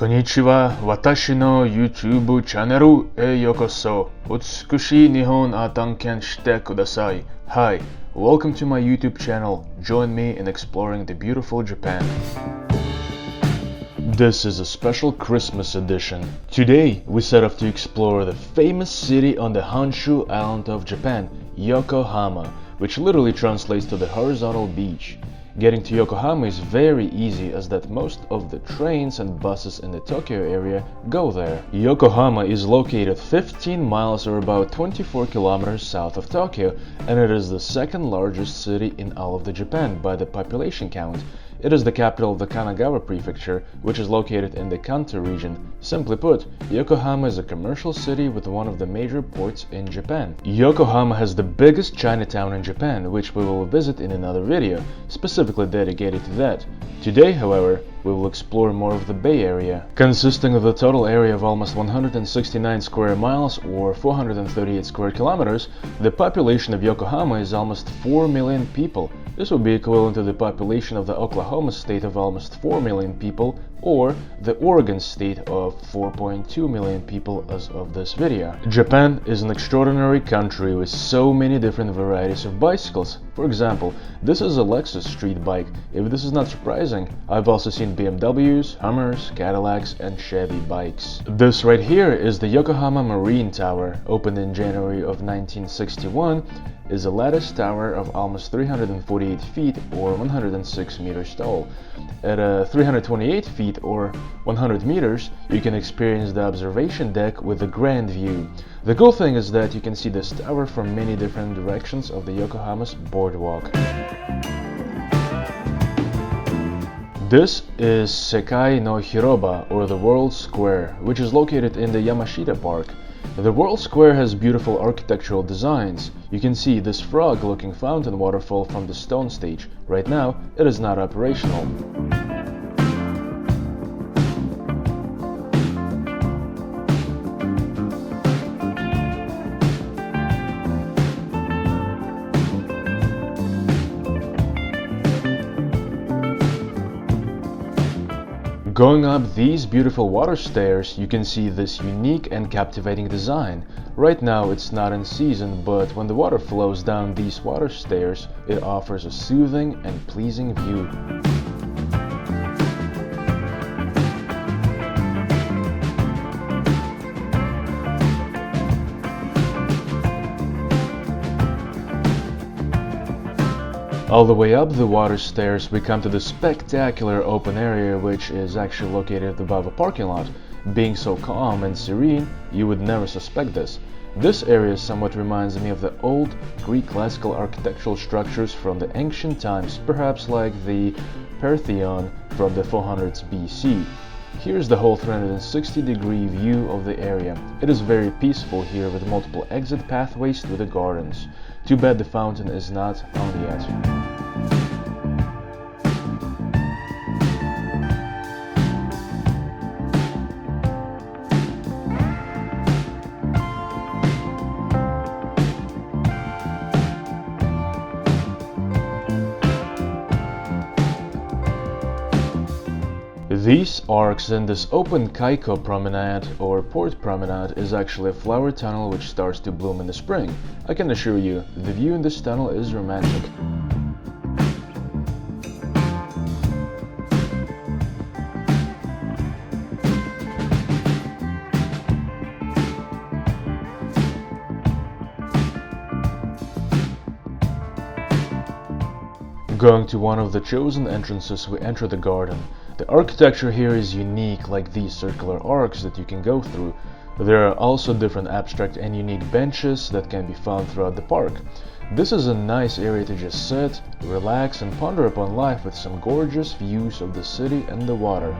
こんにちは。私の YouTube チャンネルへようこそ。美しい日本を探検してください。Hi, welcome to my YouTube channel. Join me in exploring the beautiful Japan. This is a special Christmas edition. Today, we set off to explore the famous city on the Honshu island of Japan, Yokohama, which literally translates to the horizontal beach. Getting to Yokohama is very easy as that most of the trains and buses in the Tokyo area go there. Yokohama is located 15 miles or about 24 kilometers south of Tokyo, and it is the second largest city in all of the Japan by the population count. It is the capital of the Kanagawa prefecture, which is located in the Kanto region. Simply put, Yokohama is a commercial city with one of the major ports in Japan. Yokohama has the biggest Chinatown in Japan, which we will visit in another video, specifically dedicated to that. Today, however, we will explore more of the Bay Area. Consisting of a total area of almost 169 square miles or 438 square kilometers, the population of Yokohama is almost 4 million people. This would be equivalent to the population of the Oklahoma state of almost 4 million people, or the Oregon state of 4.2 million people as of this video. Japan is an extraordinary country with so many different varieties of bicycles. For example, this is a Lexus street bike. If this is not surprising, I've also seen BMWs, Hummers, Cadillacs, and Chevy bikes. This right here is the Yokohama Marine Tower, opened in January of 1961. Is a lattice tower of almost 348 feet or 106 meters tall. At 328 feet or 100 meters, you can experience the observation deck with a grand view. The cool thing is that you can see this tower from many different directions of the Yokohama's boardwalk. This is Sekai no Hiroba, or the World Square, which is located in the Yamashita Park. The World Square has beautiful architectural designs. You can see this frog-looking fountain waterfall from the stone stage. Right now, it is not operational. Going up these beautiful water stairs, you can see this unique and captivating design. Right now it's not in season, but when the water flows down these water stairs, it offers a soothing and pleasing view. All the way up the water stairs, we come to the spectacular open area, which is actually located above a parking lot. Being so calm and serene, you would never suspect this. This area somewhat reminds me of the old Greek classical architectural structures from the ancient times, perhaps like the Parthenon from the 400s BC. Here's the whole 360-degree view of the area. It is very peaceful here with multiple exit pathways to the gardens. Too bad the fountain is not on yet. These arcs in this open Kaiko promenade or port promenade is actually a flower tunnel which starts to bloom in the spring. I can assure you, the view in this tunnel is romantic. Going to one of the chosen entrances, we enter the garden. The architecture here is unique, like these circular arcs that you can go through. There are also different abstract and unique benches that can be found throughout the park. This is a nice area to just sit, relax, and ponder upon life with some gorgeous views of the city and the water.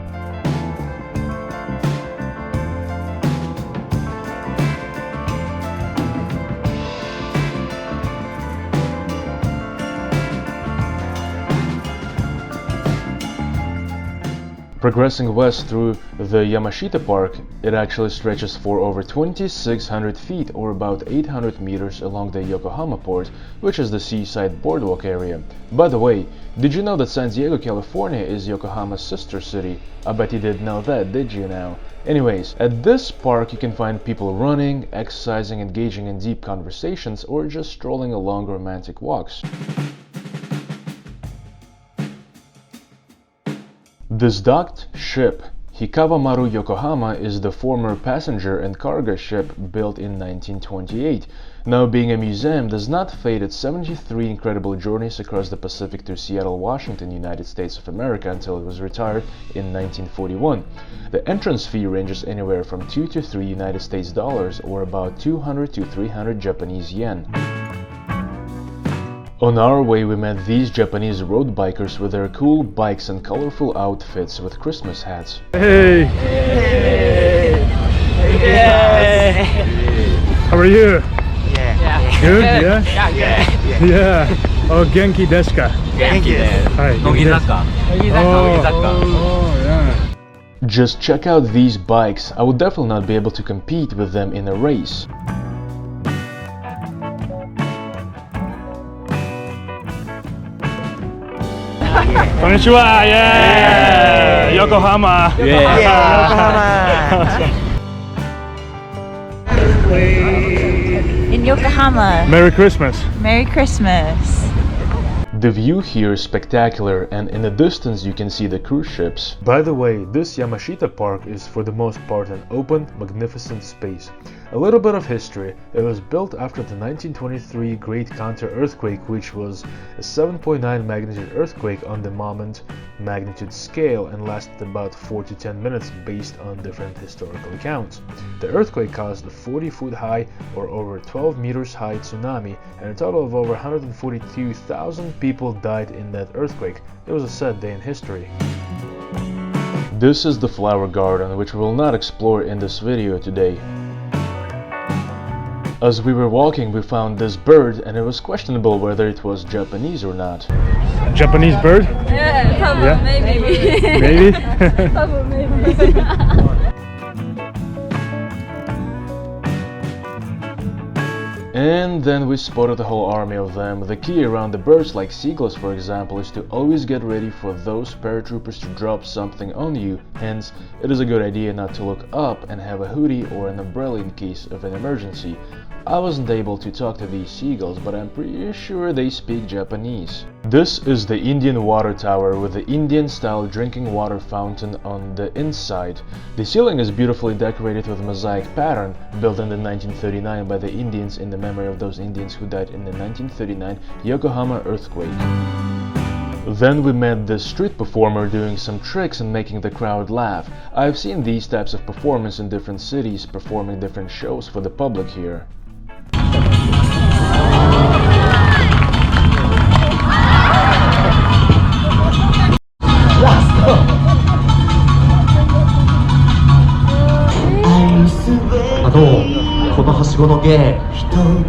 Progressing west through the Yamashita Park, it actually stretches for over 2,600 feet or about 800 meters along the Yokohama port, which is the seaside boardwalk area. By the way, did you know that San Diego, California is Yokohama's sister city? I bet you didn't know that, did you now? Anyways, at this park you can find people running, exercising, engaging in deep conversations, or just strolling along romantic walks. This docked ship, Hikawamaru Yokohama, is the former passenger and cargo ship built in 1928. Now, being a museum does not fade its 73 incredible journeys across the Pacific to Seattle, Washington, United States of America until it was retired in 1941. The entrance fee ranges anywhere from 2 to 3 United States dollars or about 200 to 300 Japanese yen. On our way we met these Japanese road bikers with their cool bikes and colorful outfits with Christmas hats. Hey! Hey! Hey! How are you? Yeah. Good? Yeah? Yeah. Oh, genki desu ka? Genki desu. Hi. Nogizaka. Oh, yeah. Just check out these bikes. I would definitely not be able to compete with them in a race. Konnichiwa! Yeah! Yokohama! Yokohama! In Yokohama. Merry Christmas! Merry Christmas. The view here is spectacular, and in the distance you can see the cruise ships. By the way, this Yamashita Park is for the most part an open, magnificent space. A little bit of history: it was built after the 1923 Great Counter-Earthquake, which was a 7.9 magnitude earthquake on the moment magnitude scale and lasted about 4 to 10 minutes based on different historical accounts. The earthquake caused a 40-foot high or over 12 meters high tsunami, and a total of over 142,000 people died in that earthquake. It was a sad day in history. This is the flower garden, which we will not explore in this video today. As we were walking, we found this bird, and it was questionable whether it was Japanese or not. Japanese bird? Yeah, maybe. Maybe? And then we spotted a whole army of them. The key around the birds, like seagulls for example, is to always get ready for those paratroopers to drop something on you. Hence, it is a good idea not to look up and have a hoodie or an umbrella in case of an emergency. I wasn't able to talk to these seagulls, but I'm pretty sure they speak Japanese. This is the Indian water tower with the Indian-style drinking water fountain on the inside. The ceiling is beautifully decorated with a mosaic pattern built in 1939 by the Indians in the memory of those Indians who died in the 1939 Yokohama earthquake. Then we met this street performer doing some tricks and making the crowd laugh. I've seen these types of performance in different cities, performing different shows for the public here.「このはしごの芸、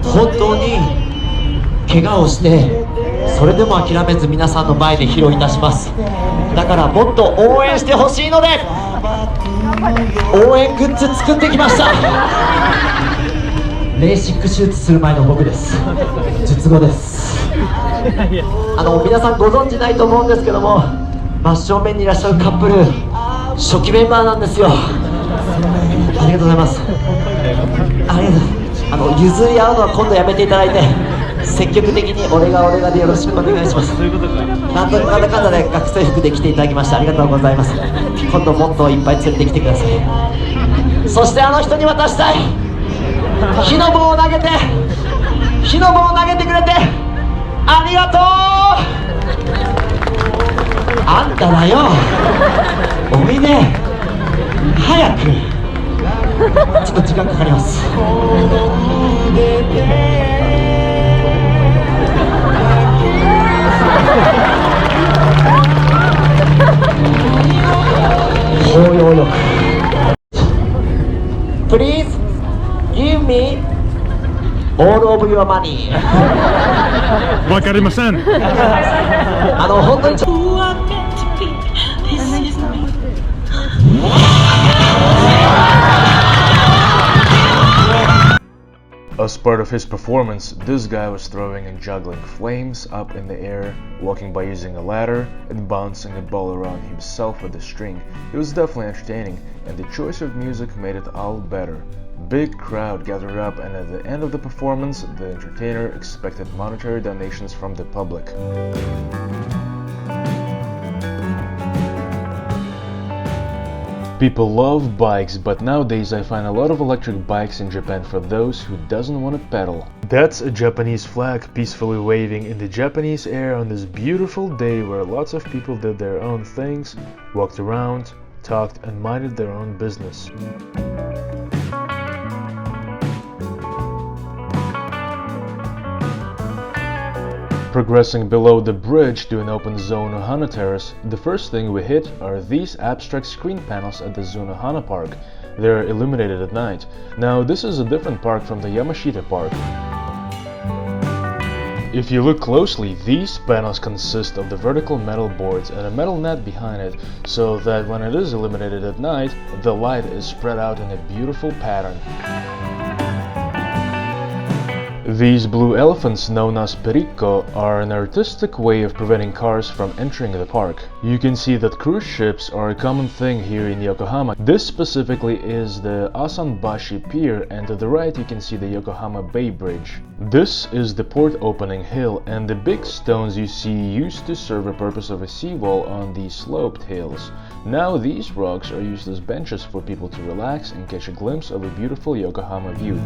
本当に怪我をしてそれでも諦めず皆さんの前で披露いたします。だからもっと応援してほしいので応援グッズ作ってきました。レーシック手術する前の僕です。術後です。皆さんご存知ないと思うんですけども、真正面にいらっしゃるカップル初期メンバーなんですよ。ありがとうございます。ありがとう。譲り合うのは今度やめていただいて、積極的に俺がでよろしくお願いします。なんだかんだで学生服で来ていただきましてありがとうございます。今度もっといっぱい連れてきてください。そしてあの人に渡したい火の棒を投げてくれてありがとう。あんただよ。おいで早く。ちょっと時間かかります。包容力。Please give me all of your money。わかりません。本当に As part of his performance, this guy was throwing and juggling flames up in the air, walking by using a ladder, and bouncing a ball around himself with a string. It was definitely entertaining, and the choice of music made it all better. Big crowd gathered up, and at the end of the performance, the entertainer expected monetary donations from the public. People love bikes, but nowadays I find a lot of electric bikes in Japan for those who doesn't want to pedal. That's a Japanese flag peacefully waving in the Japanese air on this beautiful day where lots of people did their own things, walked around, talked and minded their own business. Progressing below the bridge to an open Zonohana terrace, the first thing we hit are these abstract screen panels at the Zonohana Park. They're illuminated at night. Now this is a different park from the Yamashita Park. If you look closely, these panels consist of the vertical metal boards and a metal net behind it, so that when it is illuminated at night, the light is spread out in a beautiful pattern. These blue elephants, known as pericco, are an artistic way of preventing cars from entering the park. You can see that cruise ships are a common thing here in Yokohama. This specifically is the Asanbashi Pier, and to the right you can see the Yokohama Bay Bridge. This is the port opening hill, and the big stones you see used to serve a purpose of a seawall on these sloped hills. Now these rocks are used as benches for people to relax and catch a glimpse of a beautiful Yokohama view.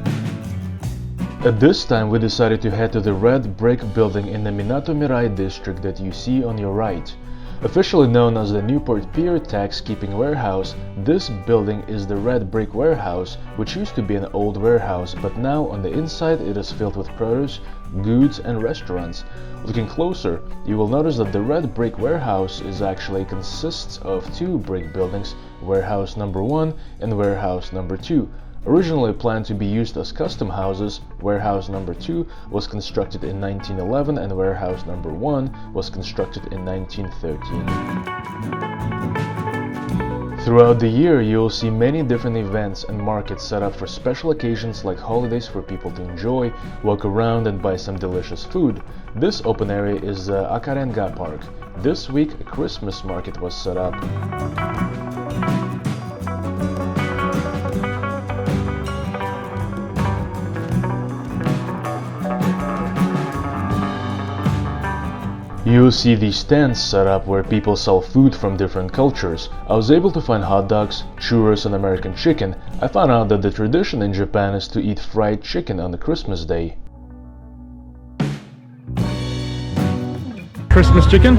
At this time we decided to head to the red brick building in the Minato Mirai district that you see on your right. Officially known as the Newport Pier Tax Keeping Warehouse, this building is the red brick warehouse, which used to be an old warehouse, but now on the inside it is filled with produce, goods and restaurants. Looking closer, you will notice that the red brick warehouse actually consists of two brick buildings, warehouse number 1 and warehouse number 2. Originally planned to be used as custom houses, warehouse number 2 was constructed in 1911 and warehouse number 1 was constructed in 1913. Throughout the year, you will see many different events and markets set up for special occasions like holidays for people to enjoy, walk around and buy some delicious food. This open area is the Akarenga Park. This week, a Christmas market was set up. You see these stands set up where people sell food from different cultures. I was able to find hot dogs, churros and American chicken. I found out that the tradition in Japan is to eat fried chicken on the Christmas day. Christmas chicken?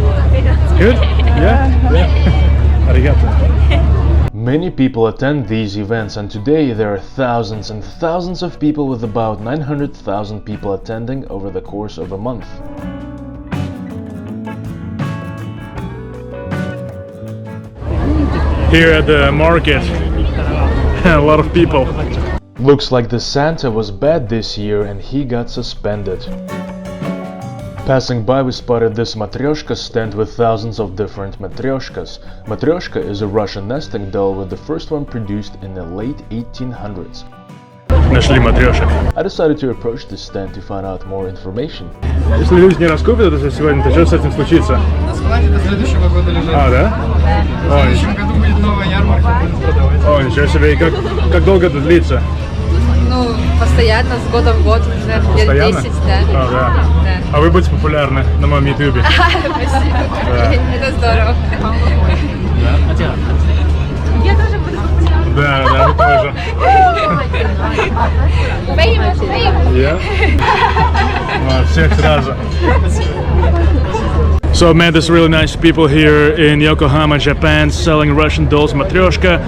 Good? Yeah? Arigato. Many people attend these events, and today there are thousands and thousands of people, with about 900,000 people attending over the course of a month. Here at the market, a lot of people. Looks like the Santa was bad this year and he got suspended. Passing by, we spotted this matryoshka stand with thousands of different matryoshkas. Matryoshka is a Russian nesting doll, with the first one produced in the late 1800s. Нашли матрешек. I decided to approach this stand to find out more information. Если люди не раскупят это сегодня, то что с этим случится? На складе до следующего года лежит. А, да? В следующем году будет новая ярмарка, будем продавать. О, ничего себе. И как долго это длится? Ну, постоянно, с года в год уже, лет Постоянно? 10, да. А, да. А вы будете популярны на моем ютубе. Спасибо. Это здорово. Я тоже буду популярна. Да, вы тоже. Yeah? Всех сразу. So I met this really nice people here in Yokohama, Japan, selling Russian dolls, matryoshka,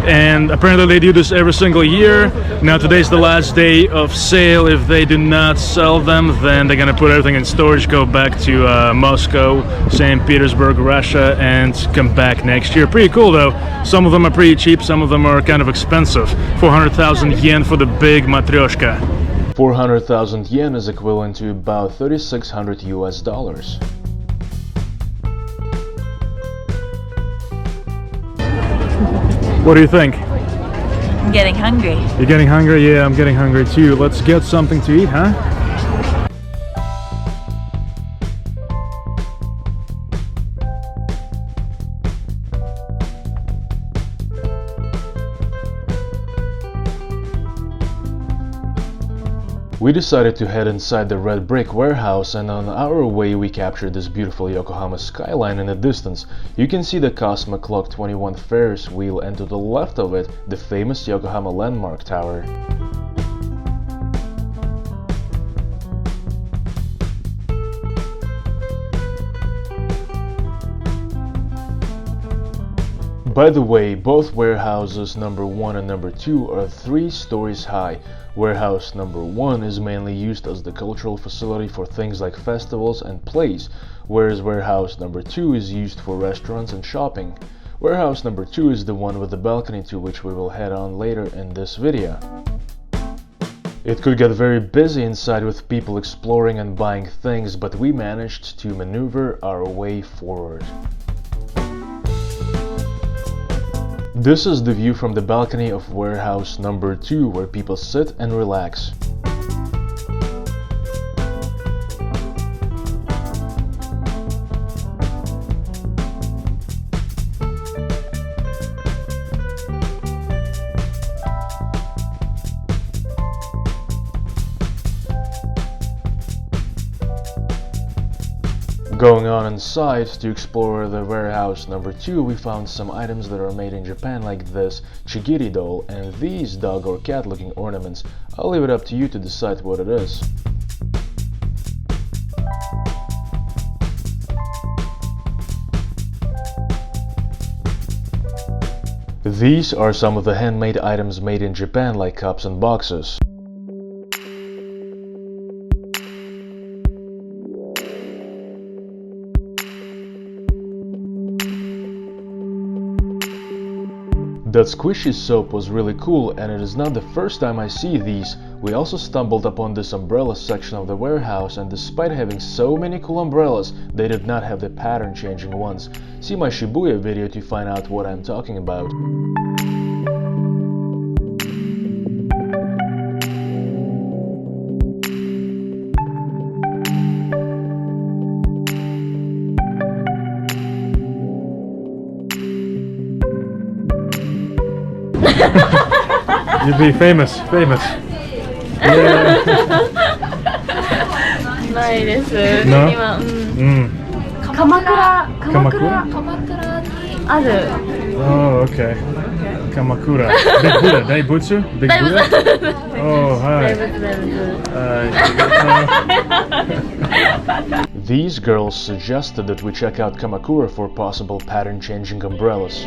and apparently they do this every single year. Now today's the last day of sale. If they do not sell them, then they're gonna put everything in storage, go back to Moscow, St. Petersburg, Russia, and come back next year. Pretty cool though. Some of them are pretty cheap, some of them are kind of expensive. 400,000 yen for the big matryoshka. 400,000 yen is equivalent to about $3,600 US. What do you think? I'm getting hungry. You're getting hungry? Yeah, I'm getting hungry too. Let's get something to eat, huh? We decided to head inside the red brick warehouse, and on our way we captured this beautiful Yokohama skyline in the distance. You can see the Cosmo Clock 21 Ferris wheel, and to the left of it, the famous Yokohama Landmark Tower. By the way, both warehouses number 1 and number 2 are 3 stories high. Warehouse number 1 is mainly used as the cultural facility for things like festivals and plays, whereas warehouse number 2 is used for restaurants and shopping. Warehouse number 2 is the one with the balcony, to which we will head on later in this video. It could get very busy inside with people exploring and buying things, but we managed to maneuver our way forward. This is the view from the balcony of warehouse number 2, where people sit and relax. Going on inside to explore the warehouse number 2, we found some items that are made in Japan, like this Chigiri doll and these dog or cat looking ornaments. I'll leave it up to you to decide what it is. These are some of the handmade items made in Japan, like cups and boxes. That squishy soap was really cool, and it is not the first time I see these. We also stumbled upon this umbrella section of the warehouse, and despite having so many cool umbrellas, they did not have the pattern changing ones. See my Shibuya video to find out what I'm talking about. You'd be famous. Yeah. ないです。 No? 今、鎌倉にある。 Oh, okay. Kamakura. Big Buddha? Big Buddha? Oh, hi. These girls suggested that we check out Kamakura for possible pattern-changing umbrellas.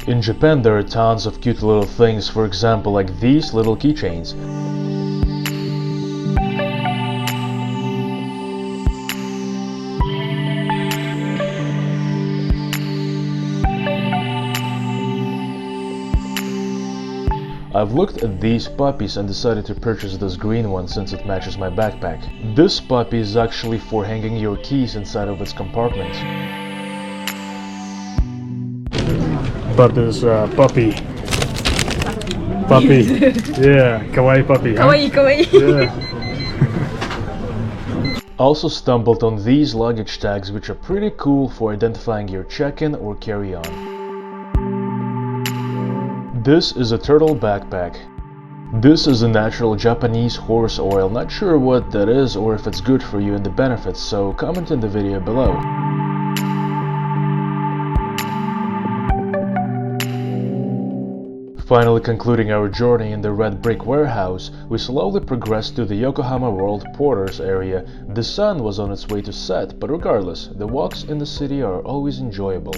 In Japan there are tons of cute little things, for example like these little keychains. I've looked at these puppies and decided to purchase this green one since it matches my backpack. This puppy is actually for hanging your keys inside of its compartment. But there's puppy. Yeah, kawaii puppy. Huh? Kawaii. Yeah. Also stumbled on these luggage tags, which are pretty cool for identifying your check-in or carry-on. This is a turtle backpack. This is a natural Japanese horse oil. Not sure what that is or if it's good for you and the benefits, so comment in the video below. Finally concluding our journey in the red brick warehouse, we slowly progressed to the Yokohama World Porters area. The sun was on its way to set, but regardless, the walks in the city are always enjoyable.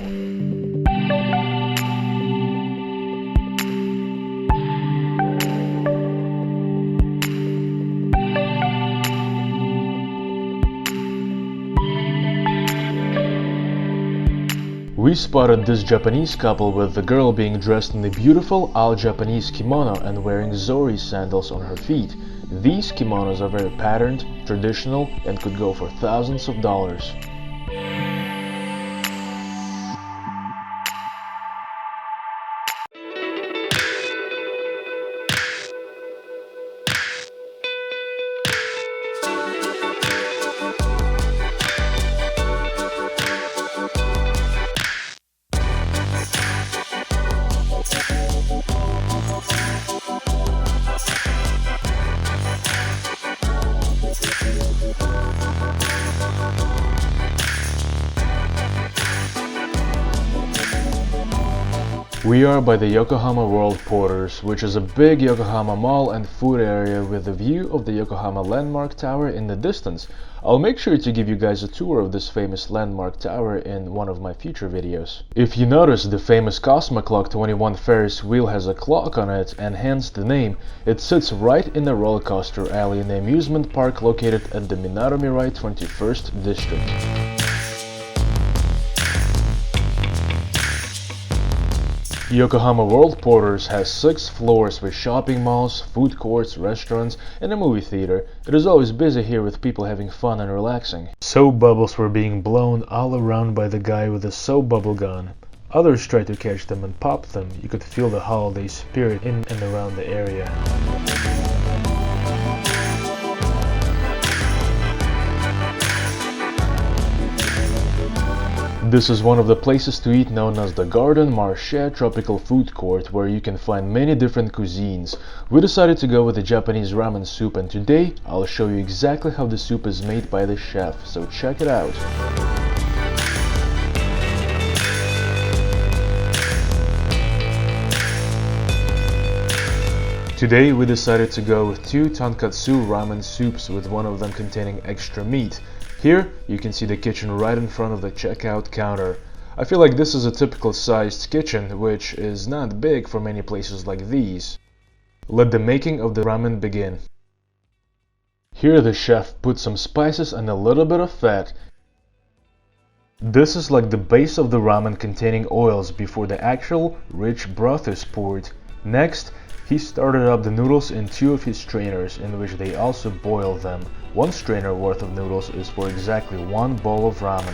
We spotted this Japanese couple, with the girl being dressed in a beautiful all-Japanese kimono and wearing Zori sandals on her feet. These kimonos are very patterned, traditional, and could go for thousands of dollars. We are by the Yokohama World Porters, which is a big Yokohama mall and food area with a view of the Yokohama Landmark Tower in the distance. I'll make sure to give you guys a tour of this famous landmark tower in one of my future videos. If you notice, the famous Cosmo Clock 21 Ferris wheel has a clock on it, and hence the name. It sits right in the roller coaster alley in the amusement park located at the Minato-Mirai 21st District. Yokohama World Porters has 6 floors with shopping malls, food courts, restaurants, and a movie theater. It is always busy here with people having fun and relaxing. Soap bubbles were being blown all around by the guy with the soap bubble gun. Others tried to catch them and pop them. You could feel the holiday spirit in and around the area. This is one of the places to eat known as the Garden Marché Tropical Food Court, where you can find many different cuisines. We decided to go with the Japanese ramen soup, and today I'll show you exactly how the soup is made by the chef, so check it out. Today we decided to go with 2 tonkatsu ramen soups, with one of them containing extra meat. Here you can see the kitchen right in front of the checkout counter. I feel like this is a typical sized kitchen, which is not big for many places like these. Let the making of the ramen begin. Here the chef put some spices and a little bit of fat. This is like the base of the ramen, containing oils before the actual rich broth is poured. Next, he started up the noodles in 2 of his strainers, in which they also boil them. 1 strainer worth of noodles is for exactly 1 bowl of ramen.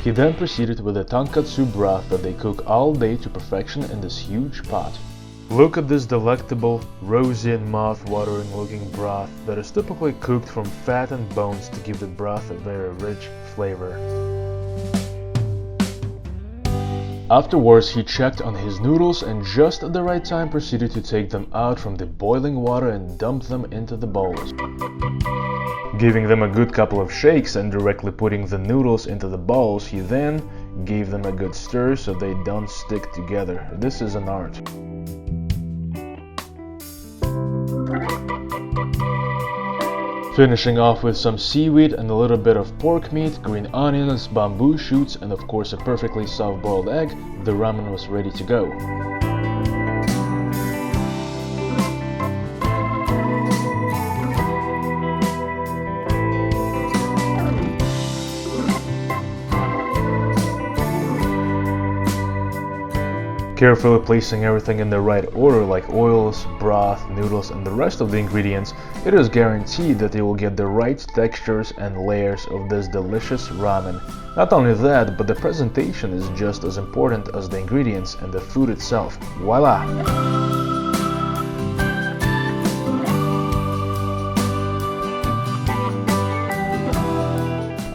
He then proceeded with the tonkatsu broth that they cook all day to perfection in this huge pot. Look at this delectable, rosy and mouth-watering looking broth that is typically cooked from fat and bones to give the broth a very rich flavor. Afterwards, he checked on his noodles and just at the right time proceeded to take them out from the boiling water and dump them into the bowls. Giving them a good couple of shakes and directly putting the noodles into the bowls, he then gave them a good stir so they don't stick together. This is an art. Finishing off with some seaweed and a little bit of pork meat, green onions, bamboo shoots, and of course a perfectly soft boiled egg, the ramen was ready to go. Carefully placing everything in the right order, like oils, broth, noodles, and the rest of the ingredients, it is guaranteed that you will get the right textures and layers of this delicious ramen. Not only that, but the presentation is just as important as the ingredients and the food itself. Voila!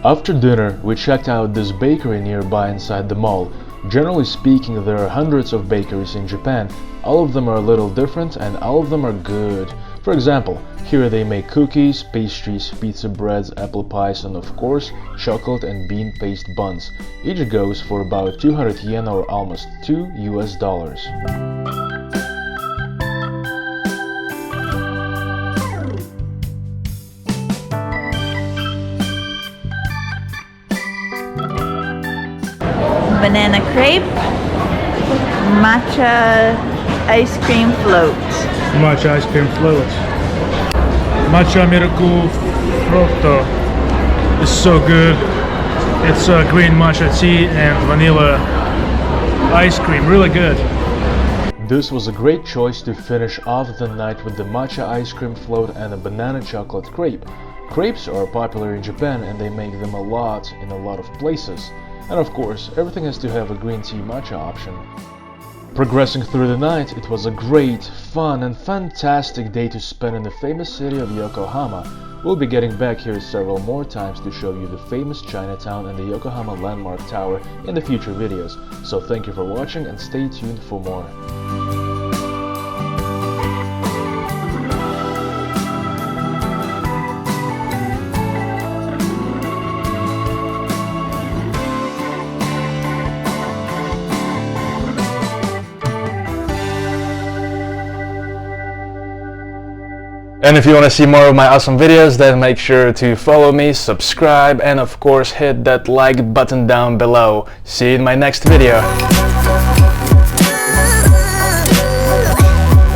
After dinner, we checked out this bakery nearby inside the mall. Generally speaking, there are hundreds of bakeries in Japan. All of them are a little different and all of them are good. For example, here they make cookies, pastries, pizza breads, apple pies, and of course, chocolate and bean paste buns. Each goes for about 200 yen or almost $2 US. Banana crepe, matcha ice cream float. Matcha ice cream float. Matcha miracle frotto is so good. It's green matcha tea and vanilla ice cream, really good. This was a great choice to finish off the night with the matcha ice cream float and a banana chocolate crepe. Crepes are popular in Japan and they make them a lot in a lot of places. And of course, everything has to have a green tea matcha option. Progressing through the night, it was a great, fun and fantastic day to spend in the famous city of Yokohama. We'll be getting back here several more times to show you the famous Chinatown and the Yokohama Landmark Tower in the future videos. So thank you for watching and stay tuned for more. And if you want to see more of my awesome videos, then make sure to follow me, subscribe, and of course hit that like button down below. See you in my next video.